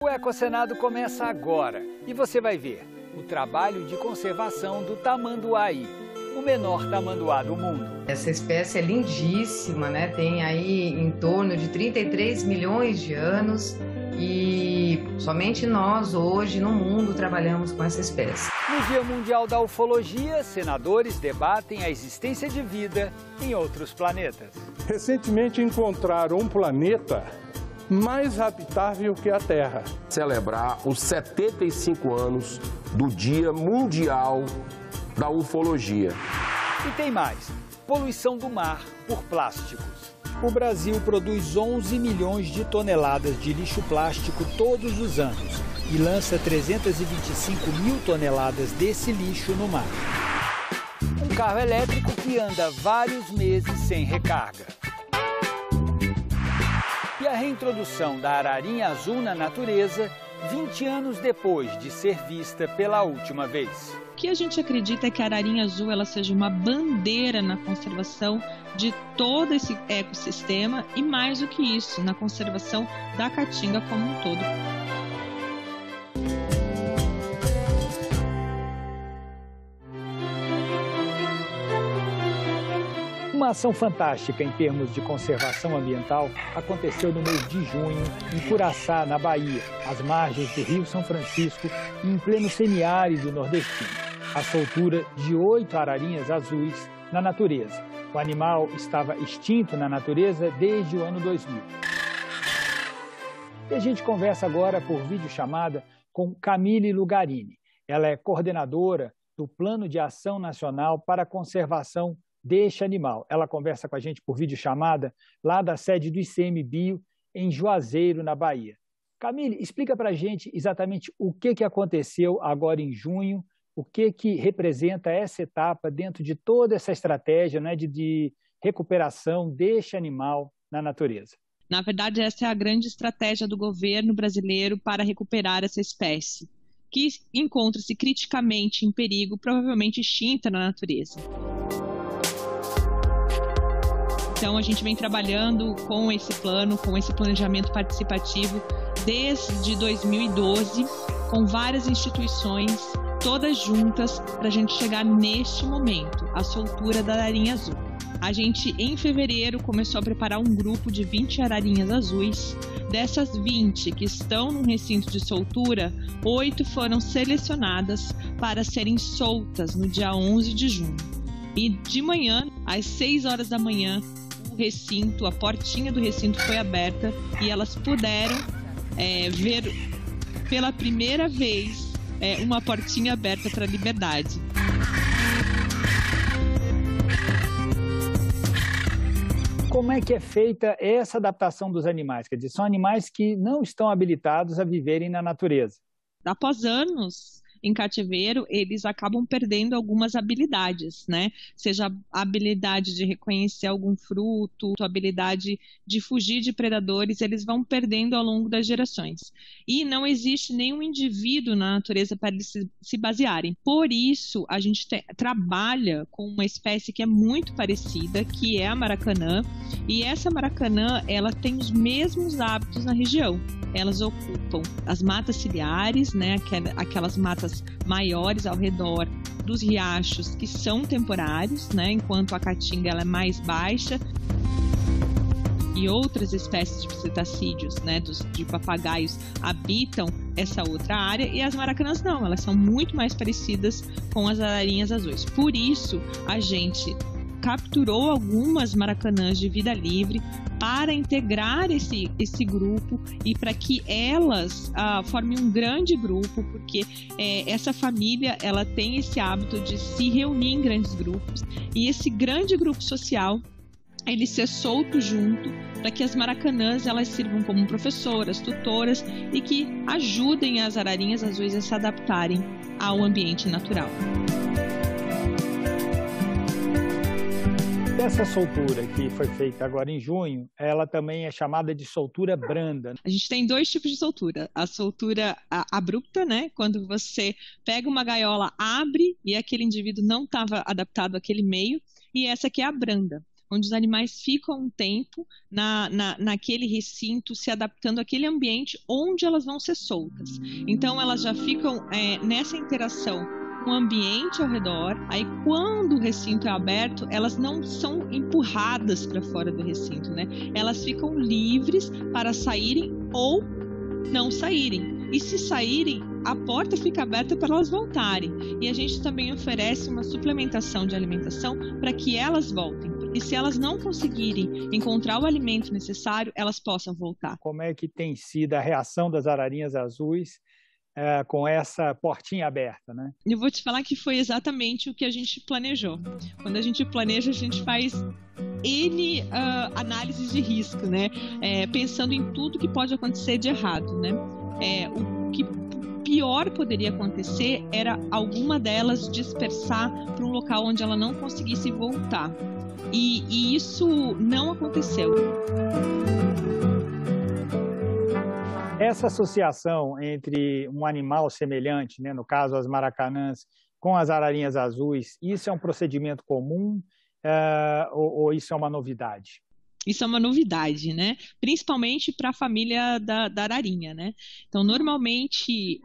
O Ecocenado começa agora e você vai ver o trabalho de conservação do tamanduá-aí, o menor tamanduá do mundo. Essa espécie é lindíssima, né? Tem aí em torno de 33 milhões de anos e somente nós hoje no mundo trabalhamos com essa espécie. No Dia Mundial da Ufologia, senadores debatem a existência de vida em outros planetas. Recentemente encontraram um planeta mais habitável que a Terra. Celebrar os 75 anos do Dia Mundial da Ufologia. E tem mais, poluição do mar por plásticos. O Brasil produz 11 milhões de toneladas de lixo plástico todos os anos e lança 325 mil toneladas desse lixo no mar. Um carro elétrico que anda vários meses sem recarga. E a reintrodução da ararinha azul na natureza 20 anos depois de ser vista pela última vez. O que a gente acredita é que a ararinha azul ela seja uma bandeira na conservação de todo esse ecossistema e, mais do que isso, na conservação da caatinga como um todo. Uma ação fantástica em termos de conservação ambiental aconteceu no mês de junho, em Curaçá, na Bahia, às margens do Rio São Francisco, em pleno semiárido nordestino. A soltura de 8 ararinhas azuis na natureza. O animal estava extinto na natureza desde o ano 2000. E a gente conversa agora por videochamada com Camille Lugarini. Ela é coordenadora do Plano de Ação Nacional para a Conservação deste animal. Ela conversa com a gente por videochamada lá da sede do ICMBio, em Juazeiro, na Bahia. Camille, explica para a gente exatamente o que aconteceu agora em junho, o que representa essa etapa dentro de toda essa estratégia, né, de recuperação deste animal na natureza. Na verdade, essa é a grande estratégia do governo brasileiro para recuperar essa espécie, que encontra-se criticamente em perigo, provavelmente extinta na natureza. Então, a gente vem trabalhando com esse plano, com esse planejamento participativo desde 2012, com várias instituições, todas juntas, para a gente chegar neste momento, a soltura da ararinha azul. A gente, em fevereiro, começou a preparar um grupo de 20 ararinhas azuis. Dessas 20 que estão no recinto de soltura, 8 foram selecionadas para serem soltas no dia 11 de junho. E de manhã, às 6 horas da manhã, a portinha do recinto foi aberta e elas puderam ver pela primeira vez uma portinha aberta para a liberdade. Como é que é feita essa adaptação dos animais? Quer dizer, são animais que não estão habilitados a viverem na natureza. Após anos em cativeiro, eles acabam perdendo algumas habilidades, né? Seja a habilidade de reconhecer algum fruto, a habilidade de fugir de predadores, eles vão perdendo ao longo das gerações. E não existe nenhum indivíduo na natureza para eles se basearem. Por isso, a gente trabalha com uma espécie que é muito parecida, que é a maracanã. E essa maracanã, ela tem os mesmos hábitos na região. Elas ocupam as matas ciliares, né, aquelas matas maiores ao redor dos riachos que são temporários, né, enquanto a caatinga ela é mais baixa. E outras espécies de cetacídeos, né, de papagaios, habitam essa outra área, e as maracanãs não, elas são muito mais parecidas com as ararinhas azuis. Por isso, a gente capturou algumas maracanãs de vida livre para integrar esse grupo e para que elas formem um grande grupo, porque essa família ela tem esse hábito de se reunir em grandes grupos, e esse grande grupo social ele ser solto junto para que as maracanãs elas sirvam como professoras, tutoras e que ajudem as ararinhas azuis a se adaptarem ao ambiente natural. Essa soltura que foi feita agora em junho, ela também é chamada de soltura branda. A gente tem 2 tipos de soltura. A soltura abrupta, né? Quando você pega uma gaiola, abre e aquele indivíduo não estava adaptado àquele meio. E essa aqui é a branda. onde os animais ficam um tempo naquele recinto, se adaptando àquele ambiente onde elas vão ser soltas. Então, elas já ficam nessa interação com o ambiente ao redor. Aí, quando o recinto é aberto, elas não são empurradas para fora do recinto, né? Elas ficam livres para saírem ou não saírem. E se saírem, a porta fica aberta para elas voltarem. E a gente também oferece uma suplementação de alimentação para que elas voltem. E se elas não conseguirem encontrar o alimento necessário, elas possam voltar. Como é que tem sido a reação das ararinhas azuis com essa portinha aberta, né? Eu vou te falar que foi exatamente o que a gente planejou. Quando a gente planeja, a gente faz análises de risco, né? Pensando em tudo que pode acontecer de errado, né? O que pior poderia acontecer era alguma delas dispersar para um local onde ela não conseguisse voltar. E isso não aconteceu. Essa associação entre um animal semelhante, né, no caso as maracanãs, com as ararinhas azuis, isso é um procedimento comum ou isso é uma novidade? Isso é uma novidade, né? Principalmente para a família da ararinha, né? Então, normalmente,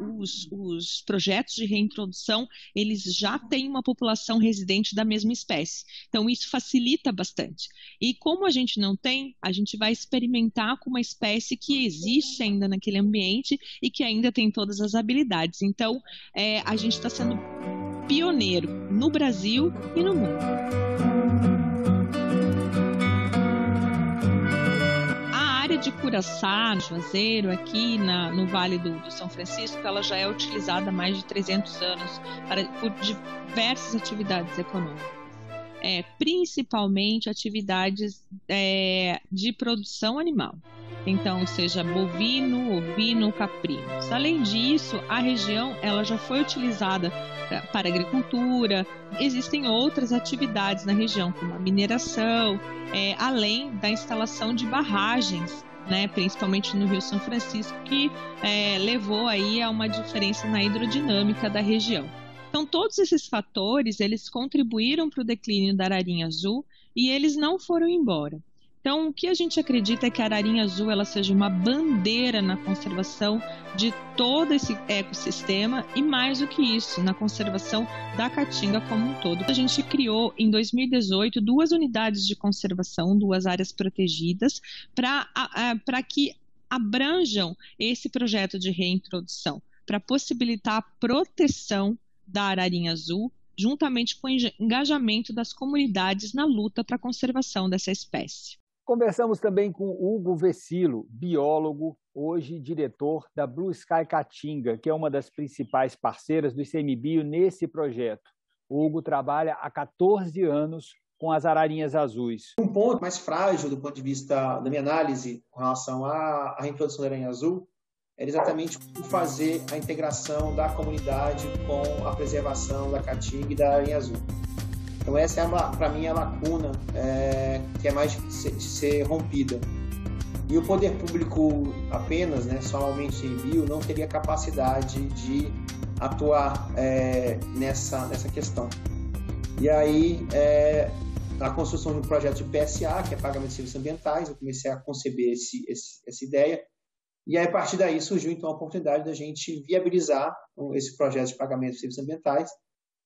os projetos de reintrodução, eles já têm uma população residente da mesma espécie. Então, isso facilita bastante. E como a gente não tem, a gente vai experimentar com uma espécie que existe ainda naquele ambiente e que ainda tem todas as habilidades. Então, a gente está sendo pioneiro no Brasil e no mundo. De Curaçá, no Juazeiro, aqui no Vale do São Francisco, ela já é utilizada há mais de 300 anos por diversas atividades econômicas. Principalmente atividades de produção animal. Então, seja bovino, ovino, caprinos. Além disso, a região ela já foi utilizada para agricultura. Existem outras atividades na região, como a mineração, além da instalação de barragens, né, principalmente no Rio São Francisco, que levou aí a uma diferença na hidrodinâmica da região. Então, todos esses fatores, eles contribuíram para o declínio da ararinha azul e eles não foram embora. Então, o que a gente acredita é que a ararinha azul ela seja uma bandeira na conservação de todo esse ecossistema e, mais do que isso, na conservação da caatinga como um todo. A gente criou, em 2018, 2 unidades de conservação, 2 áreas protegidas, para que abranjam esse projeto de reintrodução, para possibilitar a proteção da ararinha azul, juntamente com o engajamento das comunidades na luta para a conservação dessa espécie. Conversamos também com Hugo Vecilo, biólogo, hoje diretor da Blue Sky Caatinga, que é uma das principais parceiras do ICMBio nesse projeto. O Hugo trabalha há 14 anos com as ararinhas azuis. Um ponto mais frágil do ponto de vista da minha análise com relação à reintrodução da ararinha azul é exatamente fazer a integração da comunidade com a preservação da caatinga e da ararinha azul. Então essa para mim é a lacuna que é mais de ser rompida. E o poder público apenas, somente em bio, não teria capacidade de atuar nessa questão. E aí, a construção de um projeto de PSA, que é Pagamento de Serviços Ambientais, eu comecei a conceber essa ideia. E aí, a partir daí surgiu então a oportunidade da gente viabilizar esse projeto de pagamento de serviços ambientais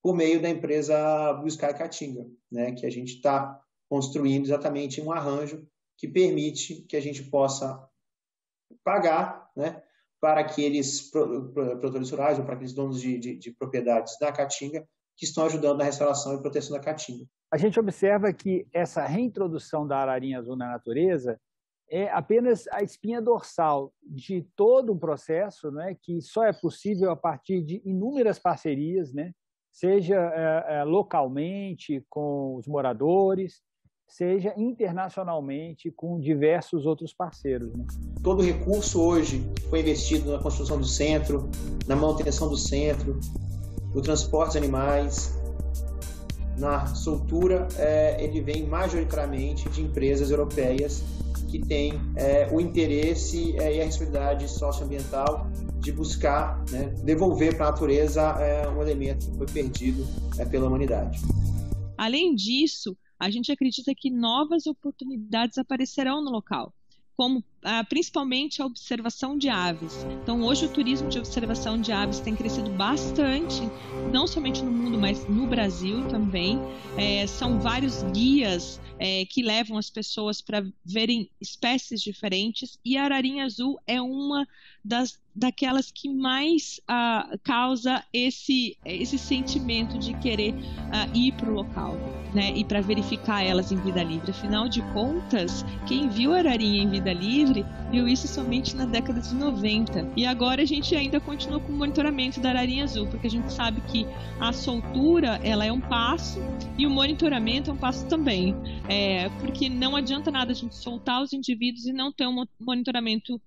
por meio da empresa Blue Sky Caatinga, que a gente está construindo exatamente um arranjo que permite que a gente possa pagar para aqueles produtores rurais ou para aqueles donos de propriedades da caatinga que estão ajudando na restauração e proteção da caatinga. A gente observa que essa reintrodução da ararinha azul na natureza é apenas a espinha dorsal de todo um processo, que só é possível a partir de inúmeras parcerias, seja localmente com os moradores, seja internacionalmente com diversos outros parceiros. Todo recurso hoje foi investido na construção do centro, na manutenção do centro, no transporte dos animais, na soltura, ele vem majoritariamente de empresas europeias que têm o interesse e a responsabilidade socioambiental de buscar devolver para a natureza um elemento que foi perdido pela humanidade. Além disso, a gente acredita que novas oportunidades aparecerão no local, como principalmente a observação de aves. Então, hoje o turismo de observação de aves tem crescido bastante, não somente no mundo, mas no Brasil também. São vários guias que levam as pessoas para verem espécies diferentes, e a ararinha azul é uma daquelas que mais causa esse sentimento de querer ir para o local, né, e para verificar elas em vida livre. Afinal de contas, quem viu a ararinha em vida livre viu isso somente na década de 90. E agora a gente ainda continua com o monitoramento da ararinha azul, porque a gente sabe que a soltura ela é um passo e o monitoramento é um passo também. Porque não adianta nada a gente soltar os indivíduos e não ter um monitoramento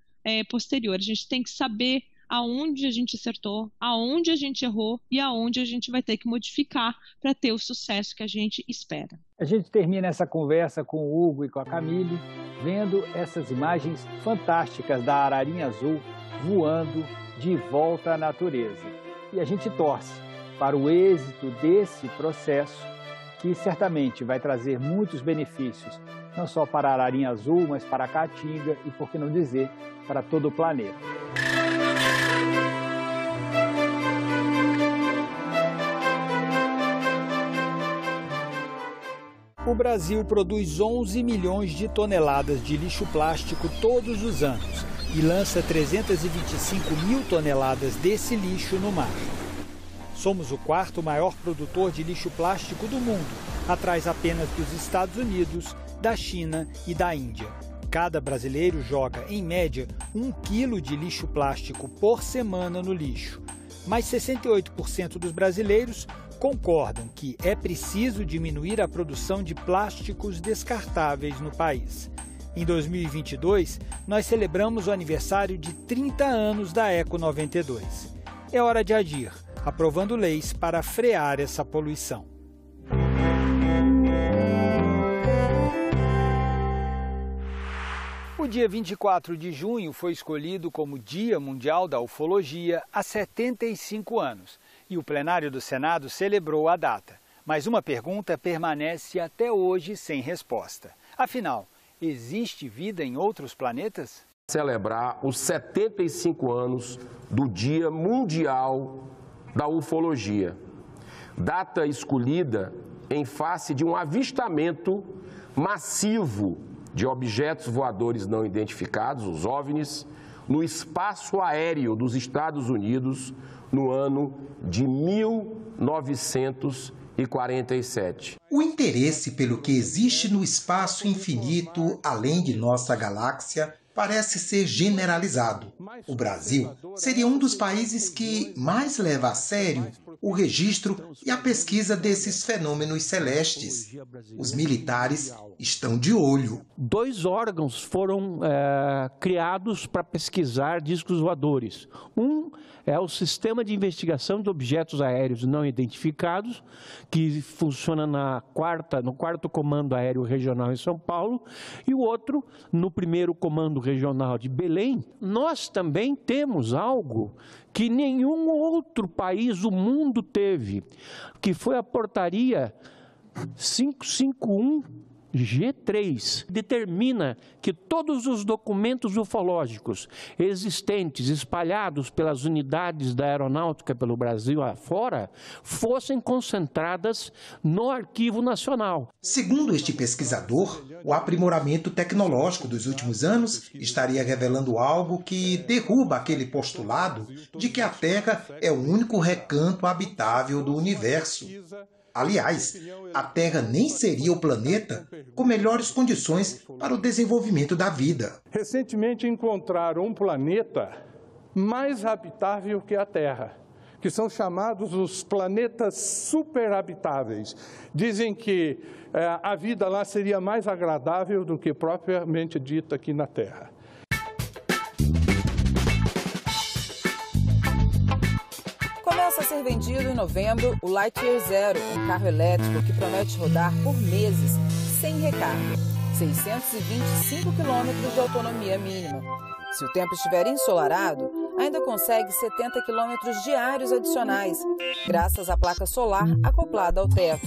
posterior. A gente tem que saber aonde a gente acertou, aonde a gente errou e aonde a gente vai ter que modificar para ter o sucesso que a gente espera. A gente termina essa conversa com o Hugo e com a Camille, vendo essas imagens fantásticas da ararinha azul voando de volta à natureza. E a gente torce para o êxito desse processo, que certamente vai trazer muitos benefícios, não só para a ararinha azul, mas para a caatinga e, por que não dizer, para todo o planeta. O Brasil produz 11 milhões de toneladas de lixo plástico todos os anos e lança 325 mil toneladas desse lixo no mar. Somos o quarto maior produtor de lixo plástico do mundo, atrás apenas dos Estados Unidos, da China e da Índia. Cada brasileiro joga, em média, 1 quilo de lixo plástico por semana no lixo. Mas 68% dos brasileiros concordam que é preciso diminuir a produção de plásticos descartáveis no país. Em 2022, nós celebramos o aniversário de 30 anos da Eco 92. É hora de agir, aprovando leis para frear essa poluição. O dia 24 de junho foi escolhido como Dia Mundial da Ufologia há 75 anos e o plenário do Senado celebrou a data. Mas uma pergunta permanece até hoje sem resposta. Afinal, existe vida em outros planetas? Celebrar os 75 anos do Dia Mundial da Ufologia. Data escolhida em face de um avistamento massivo de objetos voadores não identificados, os OVNIs, no espaço aéreo dos Estados Unidos no ano de 1947. O interesse pelo que existe no espaço infinito, além de nossa galáxia, parece ser generalizado. O Brasil seria um dos países que mais leva a sério o registro e a pesquisa desses fenômenos celestes. Os militares estão de olho. 2 órgãos foram criados para pesquisar discos voadores. Um é o Sistema de Investigação de Objetos Aéreos Não Identificados, que funciona no 4º Comando Aéreo Regional em São Paulo, e o outro no 1º Comando Regional de Belém. Nós também temos algo que nenhum outro país do mundo teve, que foi a Portaria 551G3, determina que todos os documentos ufológicos existentes, espalhados pelas unidades da aeronáutica pelo Brasil afora, fossem concentradas no Arquivo Nacional. Segundo este pesquisador, o aprimoramento tecnológico dos últimos anos estaria revelando algo que derruba aquele postulado de que a Terra é o único recanto habitável do universo. Aliás, a Terra nem seria o planeta com melhores condições para o desenvolvimento da vida. Recentemente encontraram um planeta mais habitável que a Terra, que são chamados os planetas superhabitáveis. Dizem que a vida lá seria mais agradável do que propriamente dita aqui na Terra. Começa a ser vendido em novembro o Lightyear Zero, um carro elétrico que promete rodar por meses, sem recarga. 625 km de autonomia mínima. Se o tempo estiver ensolarado, ainda consegue 70 km diários adicionais, graças à placa solar acoplada ao teto.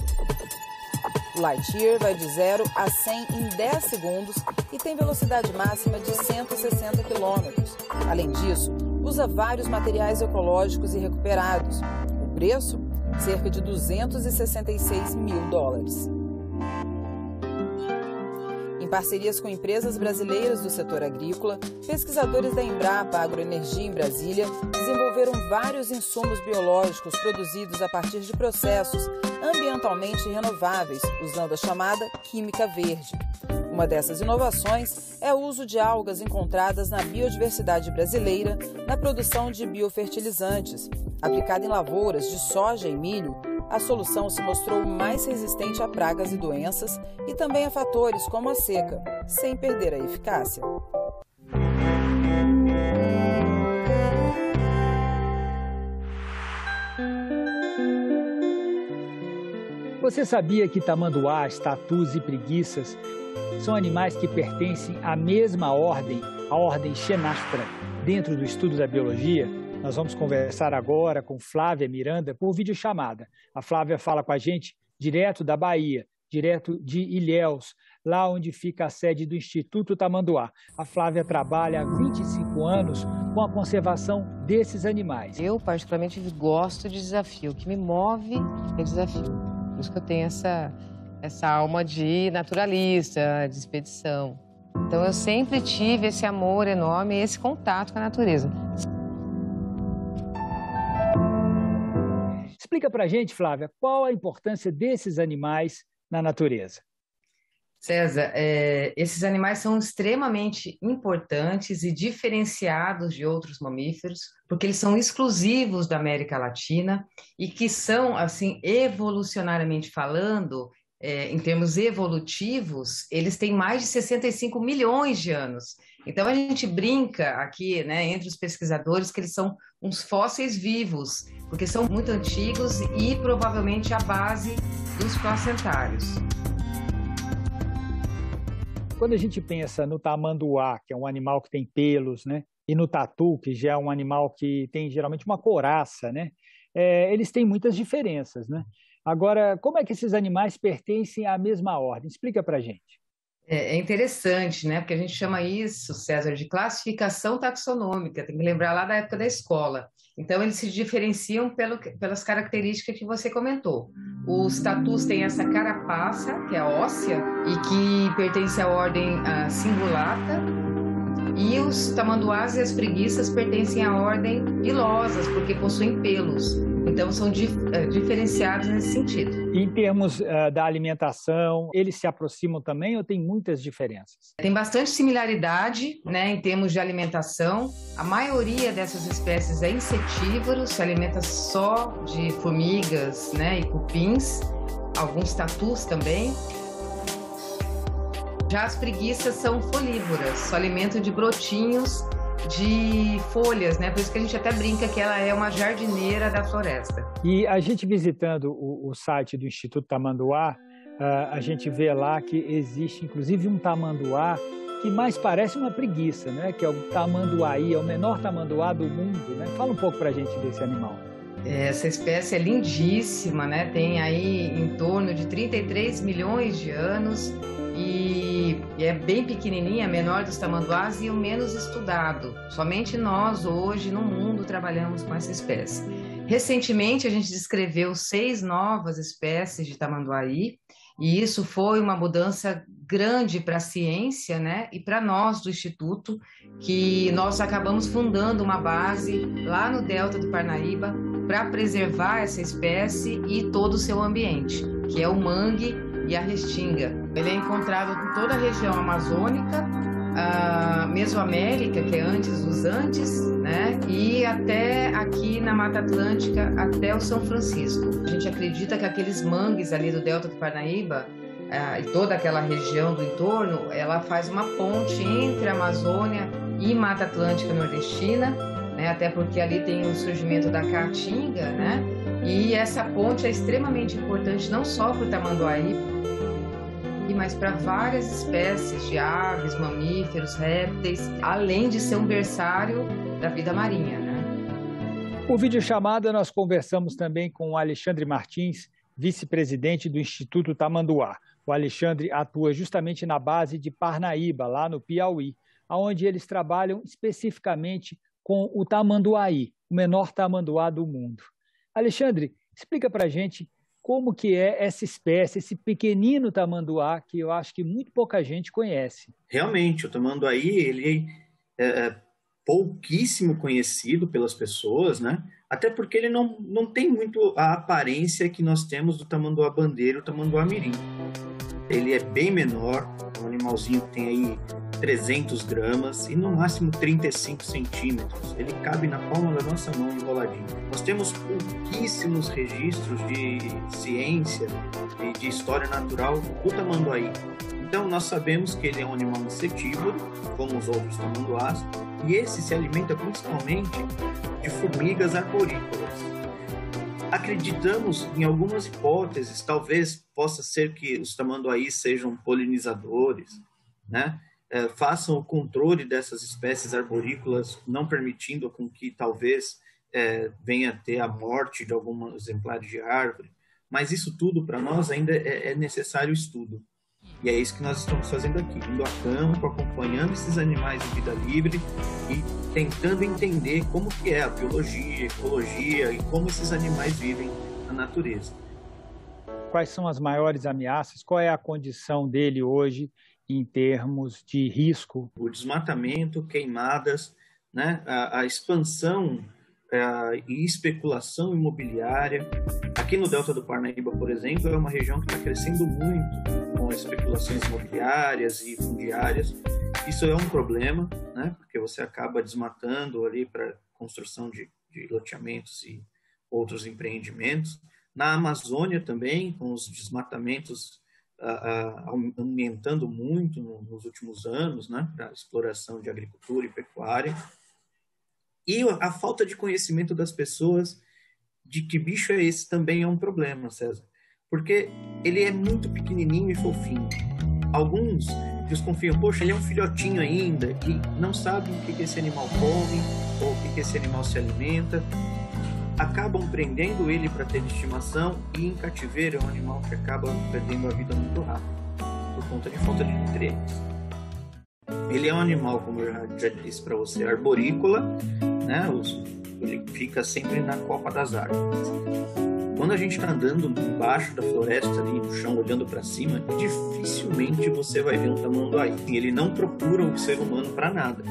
O Lightyear vai de 0 a 100 em 10 segundos e tem velocidade máxima de 160 quilômetros. Além disso, usa vários materiais ecológicos e recuperados. O preço? Cerca de $266 mil. Em parcerias com empresas brasileiras do setor agrícola, pesquisadores da Embrapa Agroenergia em Brasília desenvolveram vários insumos biológicos produzidos a partir de processos ambientalmente renováveis, usando a chamada química verde. Uma dessas inovações é o uso de algas encontradas na biodiversidade brasileira na produção de biofertilizantes. Aplicada em lavouras de soja e milho, a solução se mostrou mais resistente a pragas e doenças e também a fatores como a seca, sem perder a eficácia. Você sabia que tamanduás, tatus e preguiças são animais que pertencem à mesma ordem, a ordem Xenarthra, dentro do estudo da biologia? Nós vamos conversar agora com Flávia Miranda por videochamada. A Flávia fala com a gente direto da Bahia, direto de Ilhéus, lá onde fica a sede do Instituto Tamanduá. A Flávia trabalha há 25 anos com a conservação desses animais. Eu, particularmente, gosto de desafio. O que me move é desafio. Por isso que eu tenho essa alma de naturalista, de expedição. Então, eu sempre tive esse amor enorme e esse contato com a natureza. Explica pra gente, Flávia, qual a importância desses animais na natureza? César, esses animais são extremamente importantes e diferenciados de outros mamíferos, porque eles são exclusivos da América Latina e que são, assim, evolucionariamente falando, em termos evolutivos, eles têm mais de 65 milhões de anos. Então, a gente brinca aqui, né, entre os pesquisadores, que eles são uns fósseis vivos, porque são muito antigos e provavelmente a base dos placentários. Quando a gente pensa no tamanduá, que é um animal que tem pelos, né, e no tatu, que já é um animal que tem geralmente uma couraça, né, eles têm muitas diferenças, né? Agora, como é que esses animais pertencem à mesma ordem? Explica pra gente. É interessante, né? Porque a gente chama isso, César, de classificação taxonômica. Tem que lembrar lá da época da escola. Então, eles se diferenciam pelas características que você comentou. Os tatus têm essa carapaça, que é óssea, e que pertence à ordem Cingulata. E os tamanduás e as preguiças pertencem à ordem Pilosas, porque possuem pelos. Então, são diferenciados nesse sentido. Em termos da alimentação, eles se aproximam também ou tem muitas diferenças? Tem bastante similaridade, né, em termos de alimentação. A maioria dessas espécies é insetívoro, se alimenta só de formigas, né, e cupins, alguns tatus também. Já as preguiças são folívoras, se alimentam de brotinhos de folhas, né? Por isso que a gente até brinca que ela é uma jardineira da floresta. E a gente visitando o site do Instituto Tamanduá, a gente vê lá que existe inclusive um tamanduá que mais parece uma preguiça, né? Que é o tamanduaí, é o menor tamanduá do mundo, né? Fala um pouco pra gente desse animal. Essa espécie é lindíssima, né? Tem aí em torno de 33 milhões de anos e é bem pequenininha, menor dos tamanduás e o menos estudado. Somente nós hoje no mundo trabalhamos com essa espécie. Recentemente a gente descreveu 6 novas espécies de tamanduaí e isso foi uma mudança grande para a ciência, né? E para nós do Instituto, que nós acabamos fundando uma base lá no Delta do Parnaíba para preservar essa espécie e todo o seu ambiente, que é o mangue e a restinga. Ele é encontrado em toda a região amazônica, a Mesoamérica, que é antes dos Andes, né? E até aqui na Mata Atlântica, até o São Francisco. A gente acredita que aqueles mangues ali do Delta do Parnaíba e toda aquela região do entorno, ela faz uma ponte entre a Amazônia e Mata Atlântica Nordestina, né? Até porque ali tem o surgimento da caatinga, né? E essa ponte é extremamente importante não só para o tamanduaí, mas para várias espécies de aves, mamíferos, répteis, além de ser um berçário da vida marinha, né? Por videochamada, nós conversamos também com o Alexandre Martins, vice-presidente do Instituto Tamanduá. O Alexandre atua justamente na base de Parnaíba, lá no Piauí, onde eles trabalham especificamente com o tamanduaí, o menor tamanduá do mundo. Alexandre, explica para a gente como que é essa espécie, esse pequenino tamanduá que eu acho que muito pouca gente conhece. Realmente, o tamanduaí ele é pouquíssimo conhecido pelas pessoas, né? Até porque ele não tem muito a aparência que nós temos do tamanduá bandeira e o tamanduá mirim. Ele é bem menor, é um animalzinho que tem aí 300 gramas e no máximo 35 centímetros. Ele cabe na palma da nossa mão enroladinho. Nós temos pouquíssimos registros de ciência e de história natural do tamanduaí. Então nós sabemos que ele é um animal insetívoro, como os outros tamanduás, e esse se alimenta principalmente de formigas arborícolas. Acreditamos em algumas hipóteses, talvez possa ser que os tamanduaís sejam polinizadores, né? Façam o controle dessas espécies arborícolas, não permitindo com que talvez venha a ter a morte de alguns exemplares de árvore, mas isso tudo para nós ainda é necessário estudo. E é isso que nós estamos fazendo aqui, indo a campo, acompanhando esses animais em vida livre e tentando entender como que é a biologia, a ecologia e como esses animais vivem na natureza. Quais são as maiores ameaças? Qual é a condição dele hoje em termos de risco? O desmatamento, queimadas, né? A expansão e especulação imobiliária. Aqui no Delta do Parnaíba, por exemplo, é uma região que está crescendo muito com especulações imobiliárias e fundiárias. Isso é um problema, né? Porque você acaba desmatando ali para construção de loteamentos e outros empreendimentos. Na Amazônia também, com os desmatamentos aumentando muito nos últimos anos, né, para a exploração de agricultura e pecuária. E a falta de conhecimento das pessoas de que bicho é esse também é um problema, César, porque ele é muito pequenininho e fofinho. Alguns desconfiam, poxa, ele é um filhotinho ainda, e não sabem o que esse animal come ou o que esse animal se alimenta. Acabam prendendo ele para ter de estimação e em cativeiro é um animal que acaba perdendo a vida muito rápido por conta de falta de nutrientes. Ele é um animal, como eu já disse para você, arborícola, né? Ele fica sempre na copa das árvores. Quando a gente está andando embaixo da floresta, ali no chão, olhando para cima, dificilmente você vai ver um tamanduaí. Ele não procura o ser humano para nada.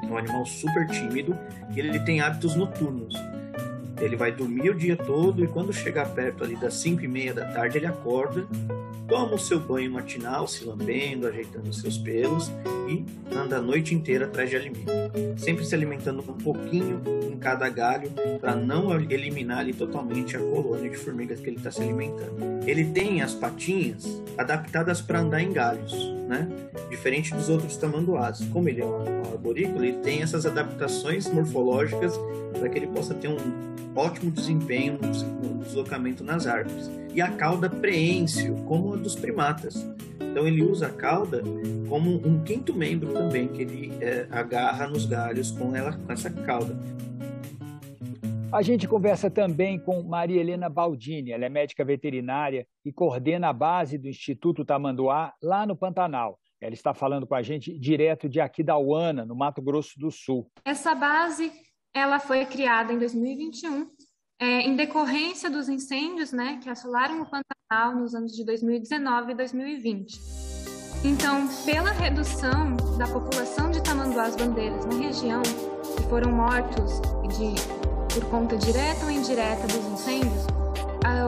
É um animal super tímido e ele tem hábitos noturnos. Ele vai dormir o dia todo e quando chegar perto ali das 5:30 da tarde, ele acorda, toma o seu banho matinal, se lambendo, ajeitando seus pelos e anda a noite inteira atrás de alimento. Sempre se alimentando um pouquinho em cada galho para não eliminar ali totalmente a colônia de formigas que ele está se alimentando. Ele tem as patinhas adaptadas para andar em galhos, né? Diferente dos outros tamanduás. Como ele é um arborícola, ele tem essas adaptações morfológicas para que ele possa ter um ótimo desempenho no deslocamento nas árvores. E a cauda preêncio, como a dos primatas. Então ele usa a cauda como um quinto membro também, que ele agarra nos galhos com essa cauda. A gente conversa também com Maria Helena Baldini, ela é médica veterinária e coordena a base do Instituto Tamanduá lá no Pantanal. Ela está falando com a gente direto de Aquidauana, no Mato Grosso do Sul. Essa base ela foi criada em 2021, em decorrência dos incêndios, né, que assolaram o Pantanal nos anos de 2019 e 2020. Então, pela redução da população de tamanduás bandeiras na região, que foram mortos por conta direta ou indireta dos incêndios,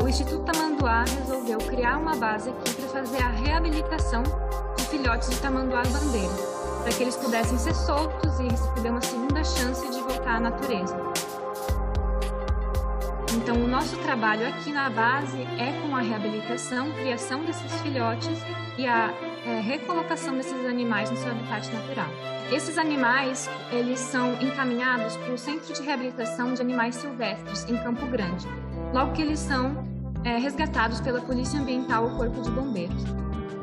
o Instituto Tamanduá resolveu criar uma base aqui para fazer a reabilitação de filhotes de tamanduá bandeira, para que eles pudessem ser soltos e receber uma segunda chance de voltar à natureza. Então, o nosso trabalho aqui na base é com a reabilitação, criação desses filhotes e a recolocação desses animais no seu habitat natural. Esses animais, eles são encaminhados para o Centro de Reabilitação de Animais Silvestres, em Campo Grande, logo que eles são resgatados pela Polícia Ambiental ou Corpo de Bombeiros.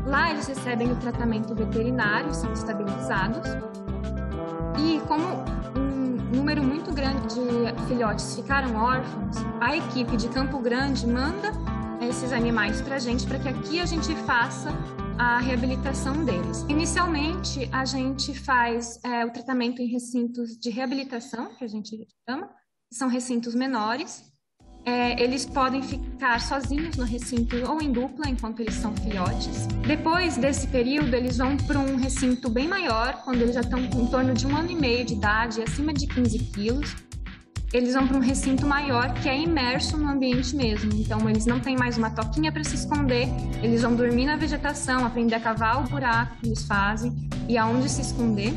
Lá eles recebem o tratamento veterinário, são estabilizados, e como um número muito grande de filhotes ficaram órfãos, a equipe de Campo Grande manda esses animais para a gente, para que aqui a gente faça a reabilitação deles. Inicialmente, a gente faz o tratamento em recintos de reabilitação, que a gente chama, que são recintos menores. Eles podem ficar sozinhos no recinto ou em dupla enquanto eles são filhotes. Depois desse período, eles vão para um recinto bem maior, quando eles já estão em torno de 1 ano e meio de idade, acima de 15 quilos. Eles vão para um recinto maior, que é imerso no ambiente mesmo. Então, eles não têm mais uma toquinha para se esconder, eles vão dormir na vegetação, aprender a cavar o buraco que eles fazem e aonde se esconder.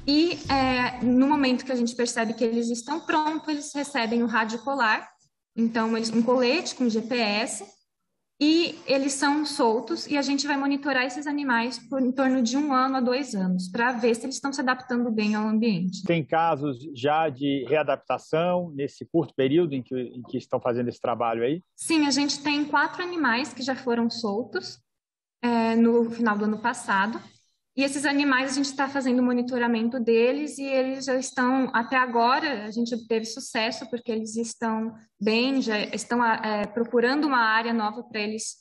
E no momento que a gente percebe que eles estão prontos, eles recebem o rádio polar, então um colete com GPS, e eles são soltos e a gente vai monitorar esses animais por em torno de 1 ano a 2 anos, para ver se eles estão se adaptando bem ao ambiente. Tem casos já de readaptação nesse curto período em que estão fazendo esse trabalho aí? Sim, a gente tem 4 animais que já foram soltos no final do ano passado. E esses animais, a gente está fazendo o monitoramento deles e eles já estão, até agora, a gente obteve sucesso porque eles estão bem, já estão procurando uma área nova para eles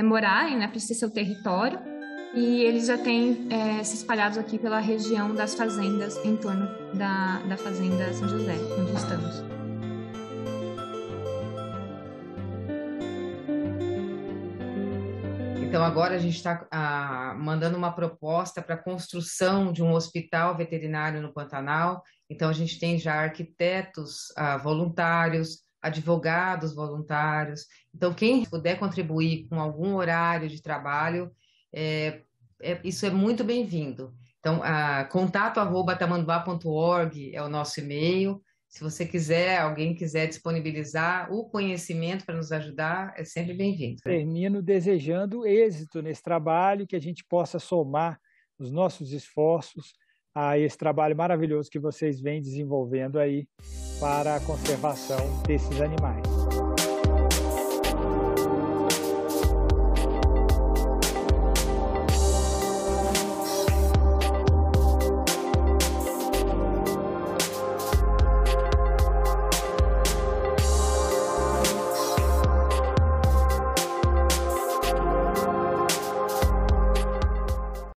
morarem, né, para esse seu território. E eles já têm se espalhados aqui pela região das fazendas, em torno da Fazenda São José, onde estamos. Então, agora a gente está mandando uma proposta para a construção de um hospital veterinário no Pantanal. Então, a gente tem já arquitetos voluntários, advogados voluntários. Então, quem puder contribuir com algum horário de trabalho, isso é muito bem-vindo. Então, contato@tamanduá.org é o nosso e-mail. Se você quiser, alguém quiser disponibilizar o conhecimento para nos ajudar, é sempre bem-vindo. Termino desejando êxito nesse trabalho, que a gente possa somar os nossos esforços a esse trabalho maravilhoso que vocês vêm desenvolvendo aí para a conservação desses animais.